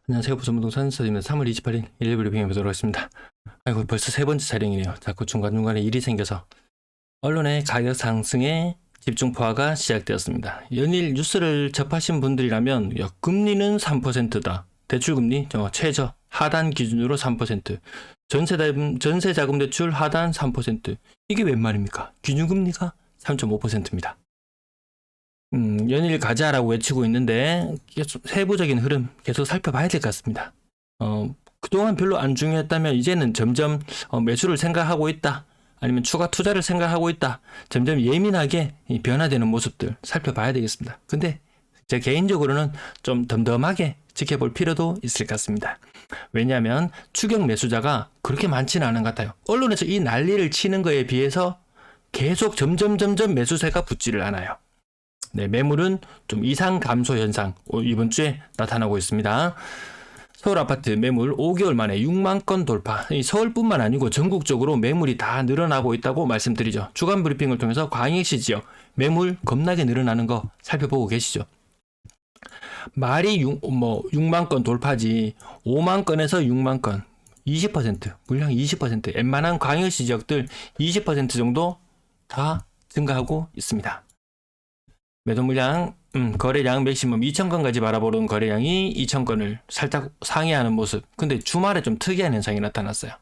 안녕하세요. 부천부동산 서입니다. 3월 28일 일일부 리뷰해 보도록 하겠습니다. 아이고, 벌써 세 번째 촬영이네요. 자꾸 중간중간에 일이 생겨서 언론의 가격 상승에 집중 포화가 시작되었습니다. 연일 뉴스를 접하신 분들이라면 금리는 3%다. 대출금리 최저 하단 기준으로 3%, 전세자금 대출 하단 3%. 이게 웬 말입니까? 기준금리가 3.5%입니다. 연일 가자라고 외치고 있는데 계속 세부적인 흐름 계속 살펴봐야 될 것 같습니다. 그동안 별로 안 중요했다면 이제는 점점 매수를 생각하고 있다, 아니면 추가 투자를 생각하고 있다, 점점 예민하게 변화되는 모습들 살펴봐야 되겠습니다. 근데 제 개인적으로는 좀 덤덤하게 지켜볼 필요도 있을 것 같습니다. 왜냐하면 추격 매수자가 그렇게 많지는 않은 것 같아요. 언론에서 이 난리를 치는 거에 비해서 계속 점점 매수세가 붙지를 않아요. 네, 매물은 좀 이상 감소 현상 이번 주에 나타나고 있습니다. 서울 아파트 매물 5개월 만에 6만 건 돌파. 서울뿐만 아니고 전국적으로 매물이 다 늘어나고 있다고 말씀드리죠. 주간 브리핑을 통해서 광역시 지역 매물 겁나게 늘어나는 거 살펴보고 계시죠. 말이 6만 건 돌파지 5만 건에서 6만 건 20%, 물량 20%, 웬만한 광역시 지역들 20% 정도 다 증가하고 있습니다. 매도 물량, 거래량 맥시멈 2,000건까지 바라보는 거래량이 2,000건을 살짝 상회하는 모습. 근데 주말에 좀 특이한 현상이 나타났어요.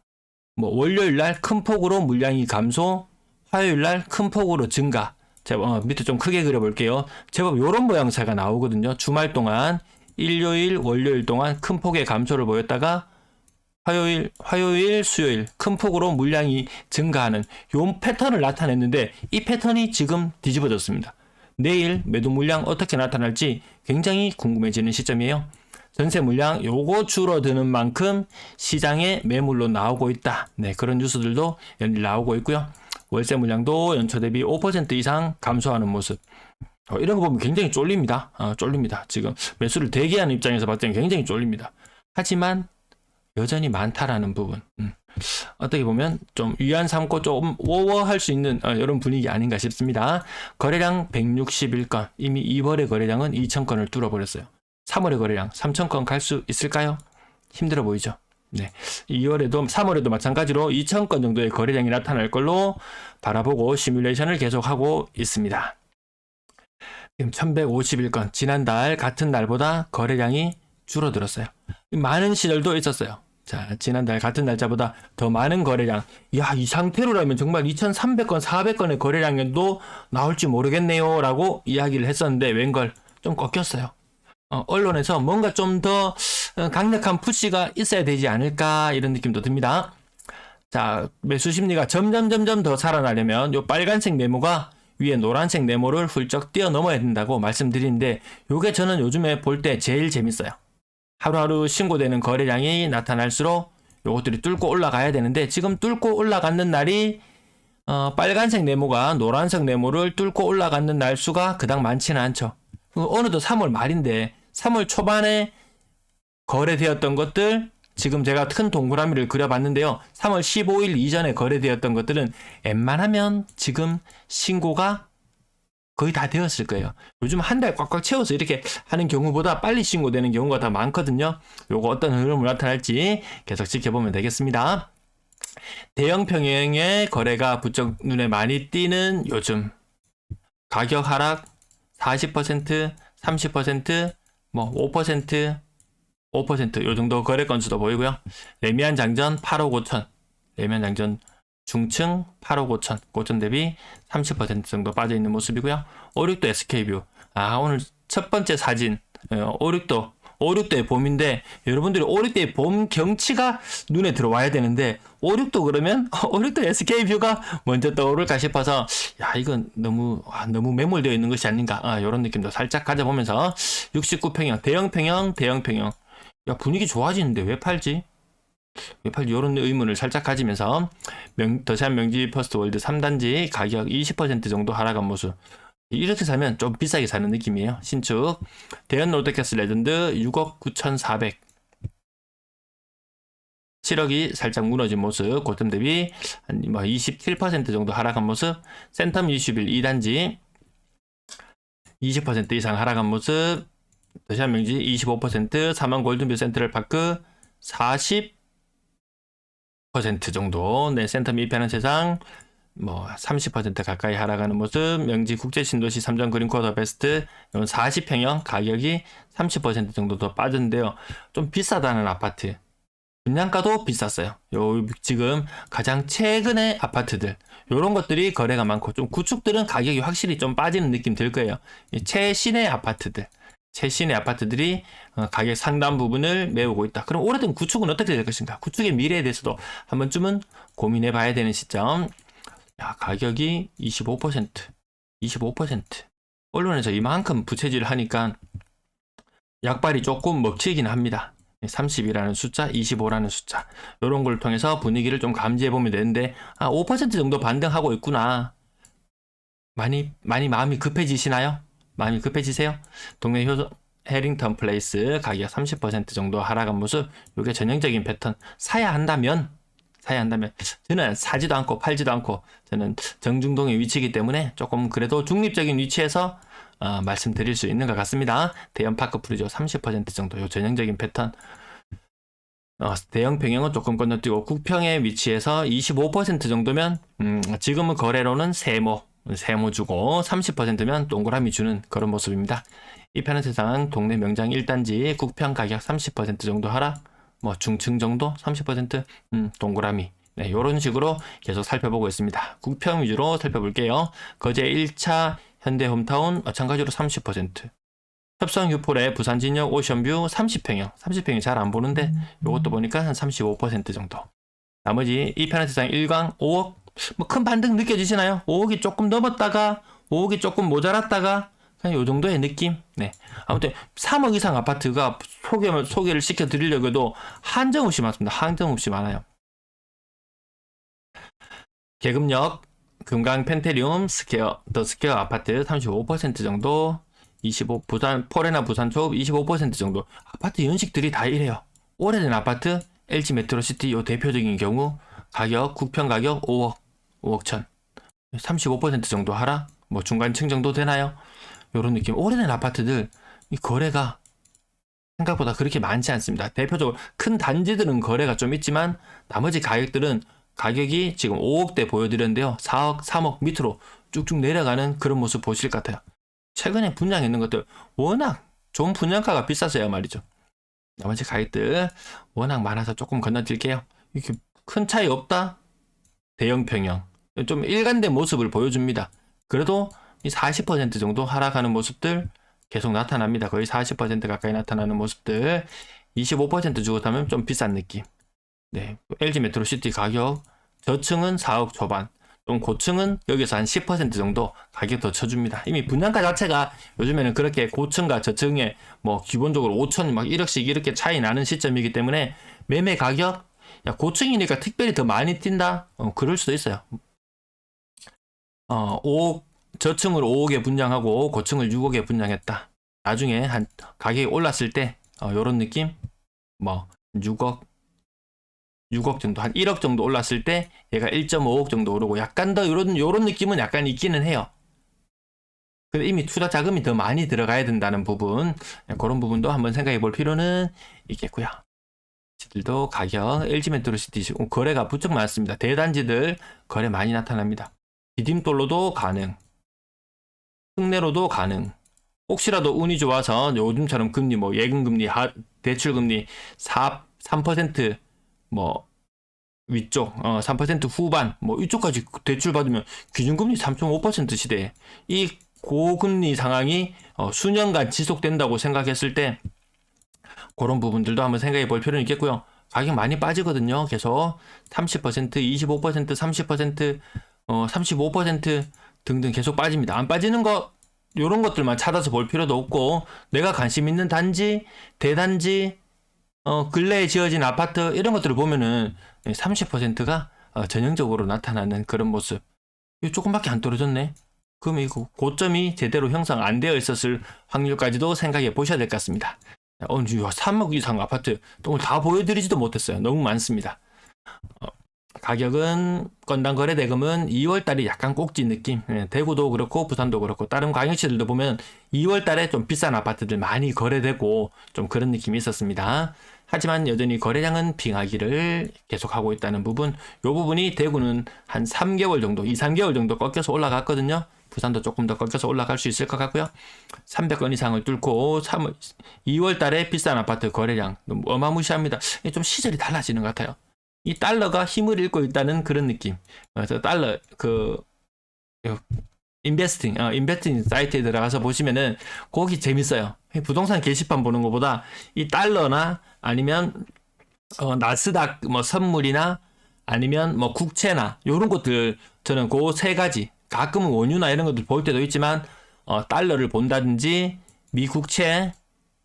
월요일 날 큰 폭으로 물량이 감소, 화요일 날 큰 폭으로 증가. 제가 밑에 좀 크게 그려볼게요. 제법 요런 모양새가 나오거든요. 주말 동안 일요일, 월요일 동안 큰 폭의 감소를 보였다가 화요일, 수요일 큰 폭으로 물량이 증가하는 요 패턴을 나타냈는데 이 패턴이 지금 뒤집어졌습니다. 내일 매도 물량 어떻게 나타날지 굉장히 궁금해지는 시점이에요. 전세 물량 요거 줄어드는 만큼 시장에 매물로 나오고 있다. 네, 그런 뉴스들도 연일 나오고 있고요. 월세 물량도 연초 대비 5% 이상 감소하는 모습. 이런 거 보면 굉장히 쫄립니다. 쫄립니다. 지금 매수를 대기하는 입장에서 봤을 때는 굉장히 쫄립니다. 하지만 여전히 많다라는 부분. 어떻게 보면 좀 위안 삼고 좀 워워할 수 있는 이런 분위기 아닌가 싶습니다. 거래량 161건, 이미 2월의 거래량은 2,000건을 뚫어버렸어요. 3월의 거래량 3,000건 갈 수 있을까요? 힘들어 보이죠. 네, 2월에도 3월에도 마찬가지로 2,000건 정도의 거래량이 나타날 걸로 바라보고 시뮬레이션을 계속하고 있습니다. 지금 1,151건, 지난달 같은 날보다 거래량이 줄어들었어요. 많은 시절도 있었어요. 자, 지난달 같은 날짜보다 더 많은 거래량. 야, 이 상태로라면 정말 2,300건, 400건의 거래량도 나올지 모르겠네요 라고 이야기를 했었는데 웬걸 좀 꺾였어요. 언론에서 뭔가 좀 더 강력한 푸시가 있어야 되지 않을까 이런 느낌도 듭니다. 자, 매수 심리가 점점 더 살아나려면 요 빨간색 네모가 위에 노란색 네모를 훌쩍 뛰어넘어야 된다고 말씀드리는데, 요게 저는 요즘에 볼 때 제일 재밌어요. 하루하루 신고되는 거래량이 나타날수록 요것들이 뚫고 올라가야 되는데, 지금 뚫고 올라가는 날이 빨간색 네모가 노란색 네모를 뚫고 올라가는 날 수가 그닥 많지는 않죠. 어느덧 3월 말인데 3월 초반에 거래되었던 것들, 지금 제가 큰 동그라미를 그려봤는데요. 3월 15일 이전에 거래되었던 것들은 웬만하면 지금 신고가 거의 다 되었을 거예요. 요즘 한 달 꽉꽉 채워서 이렇게 하는 경우보다 빨리 신고되는 경우가 더 많거든요. 요거 어떤 흐름으로 나타날지 계속 지켜보면 되겠습니다. 대형 평형의 거래가 부쩍 눈에 많이 띄는 요즘, 가격 하락 40%, 30%, 5% 요 정도 거래 건수도 보이고요. 레미안 장전 8억 5천, 레미안 장전 중층 8억 5천, 고점 대비 30% 정도 빠져있는 모습이고요. 56도 SK뷰, 오늘 첫 번째 사진, 56도의 봄인데, 여러분들이 56도의 봄 경치가 눈에 들어와야 되는데 56도 그러면 56도 SK뷰가 먼저 떠오를까 싶어서, 야, 이건 너무 매몰되어 있는 것이 아닌가, 이런 느낌도 살짝 가져보면서 69평형, 대형 평형, 야, 분위기 좋아지는데 왜 팔지? 이런 의문을 살짝 가지면서 더샵 명지 퍼스트월드 3단지 가격 20% 정도 하락한 모습. 이렇게 사면 좀 비싸게 사는 느낌이에요. 신축 대연 롯데캐슬 레전드 6억 9,400, 7억이 살짝 무너진 모습, 고점 대비 한 27% 정도 하락한 모습. 센텀 21 2단지 20% 이상 하락한 모습. 더샵 명지 25%, 4만 골든뷰 센트럴파크 40% 정도, 네, 센터 미입하는 세상 뭐 30% 가까이 하락하는 모습, 명지 국제신도시 3점 그린코더 베스트 이건 40평형 가격이 30% 정도 더 빠졌는데요. 좀 비싸다는 아파트, 분양가도 비쌌어요. 요 지금 가장 최근의 아파트들 요런 것들이 거래가 많고, 좀 구축들은 가격이 확실히 좀 빠지는 느낌 들 거예요. 이 최신의 아파트들이 가격 상당 부분을 메우고 있다. 그럼 오래된 구축은 어떻게 될 것인가? 구축의 미래에 대해서도 한 번쯤은 고민해 봐야 되는 시점. 야, 가격이 25%. 언론에서 이만큼 부채질을 하니까 약발이 조금 먹히긴 합니다. 30이라는 숫자, 25라는 숫자, 이런 걸 통해서 분위기를 좀 감지해 보면 되는데, 5% 정도 반등하고 있구나. 많이 마음이 급해지시나요? 마음이 급해지세요? 동네 해링턴 플레이스 가격 30% 정도 하락한 모습, 이게 전형적인 패턴. 사야 한다면 저는 사지도 않고 팔지도 않고, 저는 정중동의 위치이기 때문에 조금 그래도 중립적인 위치에서 말씀드릴 수 있는 것 같습니다. 대형 파크 프리죠 30% 정도, 요 전형적인 패턴. 대형 평형은 조금 건너뛰고 국평의 위치에서 25% 정도면 지금은 거래로는 세모 주고, 30%면 동그라미 주는 그런 모습입니다. 이 편의 세상은 동네 명장 1단지 국평 가격 30% 정도 하락, 뭐 중층 정도 30% 동그라미, 네, 이런 식으로 계속 살펴보고 있습니다. 국평 위주로 살펴볼게요. 거제 1차 현대홈타운 마찬가지로 30%, 협성 휴폴의 부산진역 오션뷰 30평이 잘 안 보는데 이것도 보니까 한 35% 정도. 나머지 이 편의 세상 1강 5억, 뭐 큰 반등 느껴지시나요? 5억이 조금 넘었다가 5억이 조금 모자랐다가 그냥 요 정도의 느낌. 네. 아무튼 3억 이상 아파트가 소개를 시켜드리려고 해도 한정없이 많습니다. 한정없이 많아요. 계급역 금강 펜테리움 더 스퀘어 아파트 35% 정도, 25 부산 포레나 부산 초읍 25% 정도. 아파트 연식들이 다 이래요. 오래된 아파트 LG 메트로시티 요 대표적인 경우 가격 국평 가격 5억 천, 35% 정도 하락, 뭐 중간층 정도 되나요? 요런 느낌. 오래된 아파트들 이 거래가 생각보다 그렇게 많지 않습니다. 대표적으로 큰 단지들은 거래가 좀 있지만 나머지 가격들은 가격이 지금 5억대 보여드렸는데요. 4억, 3억 밑으로 쭉쭉 내려가는 그런 모습 보실 것 같아요. 최근에 분양했는 것들 워낙 좋은 분양가가 비싸서야 말이죠. 나머지 가격들 워낙 많아서 조금 건너뛸게요. 이렇게 큰 차이 없다? 대형 평형 좀 일관된 모습을 보여줍니다. 그래도 이 40% 정도 하락하는 모습들 계속 나타납니다. 거의 40% 가까이 나타나는 모습들. 25% 주고 사면 좀 비싼 느낌. 네, LG 메트로시티 가격 저층은 4억 초반, 좀 고층은 여기서 한 10% 정도 가격 더 쳐줍니다. 이미 분양가 자체가 요즘에는 그렇게 고층과 저층에 뭐 기본적으로 5천 막 1억씩 이렇게 차이 나는 시점이기 때문에 매매 가격, 야 고층이니까 특별히 더 많이 뛴다? 그럴 수도 있어요. 5억, 저층을 5억에 분양하고 고층을 6억에 분양했다. 나중에 한 가격이 올랐을 때 요런 느낌? 뭐 6억 정도, 한 1억 정도 올랐을 때 얘가 1.5억 정도 오르고, 약간 더 요런 느낌은 약간 있기는 해요. 근데 이미 투자 자금이 더 많이 들어가야 된다는 부분, 그런 부분도 한번 생각해 볼 필요는 있겠고요. 지들도 가격 LG 메트로시티 거래가 부쩍 많습니다. 대단지들 거래 많이 나타납니다. 디딤돌로도 가능, 흑내로도 가능. 혹시라도 운이 좋아서 요즘처럼 금리 뭐 예금금리, 대출금리 3% 뭐 위쪽 3% 후반 뭐 이쪽까지 대출 받으면 기준금리 3.5% 시대에 이 고금리 상황이 수년간 지속된다고 생각했을 때 그런 부분들도 한번 생각해 볼 필요는 있겠고요. 가격 많이 빠지거든요. 계속 30%, 25%, 30%, 35% 등등 계속 빠집니다. 안 빠지는 거 요런 것들만 찾아서 볼 필요도 없고, 내가 관심 있는 단지, 대단지, 근래에 지어진 아파트 이런 것들을 보면은 30%가 전형적으로 나타나는 그런 모습. 이거 조금밖에 안 떨어졌네. 그럼 이거 고점이 제대로 형성 안 되어 있었을 확률까지도 생각해 보셔야 될 것 같습니다. 3억 이상 아파트 오늘 다 보여드리지도 못했어요. 너무 많습니다. 가격은 건당 거래 대금은 2월 달이 약간 꼭지 느낌. 대구도 그렇고 부산도 그렇고 다른 광역시들도 보면 2월 달에 좀 비싼 아파트들 많이 거래되고 좀 그런 느낌이 있었습니다. 하지만 여전히 거래량은 빙하기를 계속하고 있다는 부분, 요 부분이 대구는 한 3개월 정도, 2, 3개월 정도 꺾여서 올라갔거든요. 부산도 조금 더 꺾여서 올라갈 수 있을 것 같고요. 300건 이상을 뚫고 2월 달에 비싼 아파트 거래량 너무 어마무시합니다. 좀 시절이 달라지는 것 같아요. 이 달러가 힘을 잃고 있다는 그런 느낌. 그래서 달러 인베스팅 사이트에 들어가서 보시면은 거기 재밌어요. 부동산 게시판 보는 것보다 이 달러나 아니면 나스닥 뭐 선물이나 아니면 뭐 국채나 요런 것들, 저는 그 세 가지, 가끔은 원유나 이런 것들 볼 때도 있지만 달러를 본다든지 미국채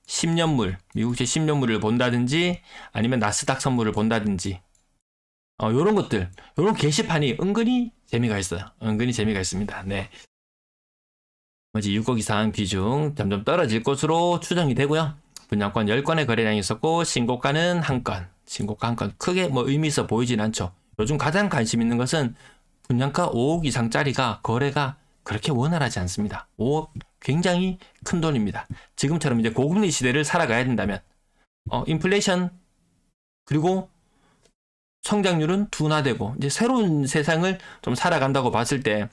10년물을 본다든지 아니면 나스닥 선물을 본다든지 요런 것들, 요런 게시판이 은근히 재미가 있어요. 은근히 재미가 있습니다. 네. 나머지 6억 이상 비중 점점 떨어질 것으로 추정이 되고요. 분양권 10건의 거래량이 있었고 신고가는 1건, 신고가 1건, 크게 뭐 의미 있어 보이진 않죠. 요즘 가장 관심 있는 것은 분양가 5억 이상짜리가 거래가 그렇게 원활하지 않습니다. 5억 굉장히 큰 돈입니다. 지금처럼 이제 고금리 시대를 살아가야 된다면 인플레이션 그리고 성장률은 둔화되고 이제 새로운 세상을 좀 살아간다고 봤을 때,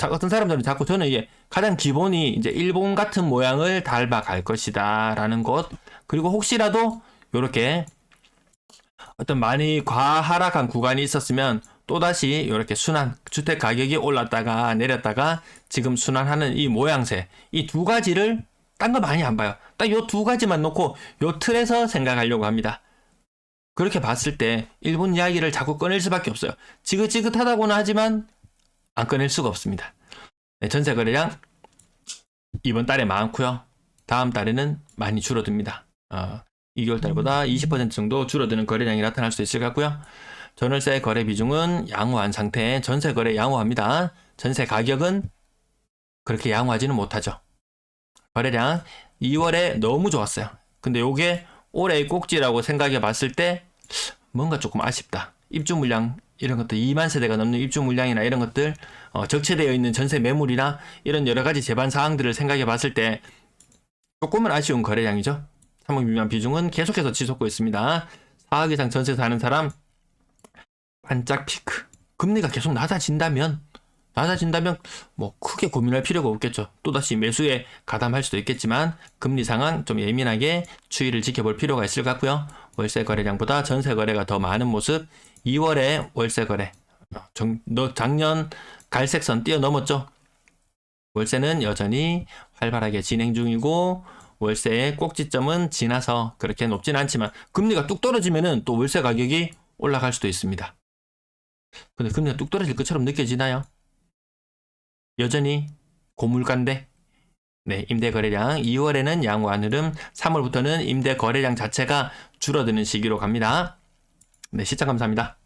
어떤 사람들은 자꾸 저는 이게 가장 기본이 이제 일본 같은 모양을 닮아갈 것이다 라는 것, 그리고 혹시라도 이렇게 어떤 많이 과하락한 구간이 있었으면 또다시 이렇게 순환, 주택 가격이 올랐다가 내렸다가 지금 순환하는 이 모양새, 이 두 가지를 딴 거 많이 안 봐요. 딱 요 두 가지만 놓고 요 틀에서 생각하려고 합니다. 그렇게 봤을 때 일본 이야기를 자꾸 꺼낼 수밖에 없어요. 지긋지긋하다고는 하지만 안 꺼낼 수가 없습니다. 네, 전세 거래량 이번 달에 많고요. 다음 달에는 많이 줄어듭니다. 2개월 달보다 20% 정도 줄어드는 거래량이 나타날 수 있을 것 같고요. 전월세 거래 비중은 양호한 상태, 전세 거래 양호합니다. 전세 가격은 그렇게 양호하지는 못하죠. 거래량 2월에 너무 좋았어요. 근데 요게 올해의 꼭지라고 생각해 봤을 때 뭔가 조금 아쉽다. 입주 물량 이런 것들, 2만 세대가 넘는 입주 물량이나 이런 것들, 적체되어 있는 전세 매물이나 이런 여러 가지 제반 사항들을 생각해 봤을 때 조금은 아쉬운 거래량이죠. 3억 미만 비중은 계속해서 지속되고 있습니다. 4억 이상 전세 사는 사람 반짝 피크. 금리가 계속 낮아진다면 뭐 크게 고민할 필요가 없겠죠. 또다시 매수에 가담할 수도 있겠지만 금리 상황 좀 예민하게 추이를 지켜볼 필요가 있을 것 같고요. 월세 거래량보다 전세 거래가 더 많은 모습. 2월에 월세 거래 작년 갈색선 뛰어넘었죠. 월세는 여전히 활발하게 진행 중이고 월세의 꼭지점은 지나서 그렇게 높진 않지만 금리가 뚝 떨어지면은 또 월세 가격이 올라갈 수도 있습니다. 근데 금리가 뚝 떨어질 것처럼 느껴지나요? 여전히 고물가인데, 네, 임대 거래량 2월에는 양호한 흐름, 3월부터는 임대 거래량 자체가 줄어드는 시기로 갑니다. 네, 시청 감사합니다.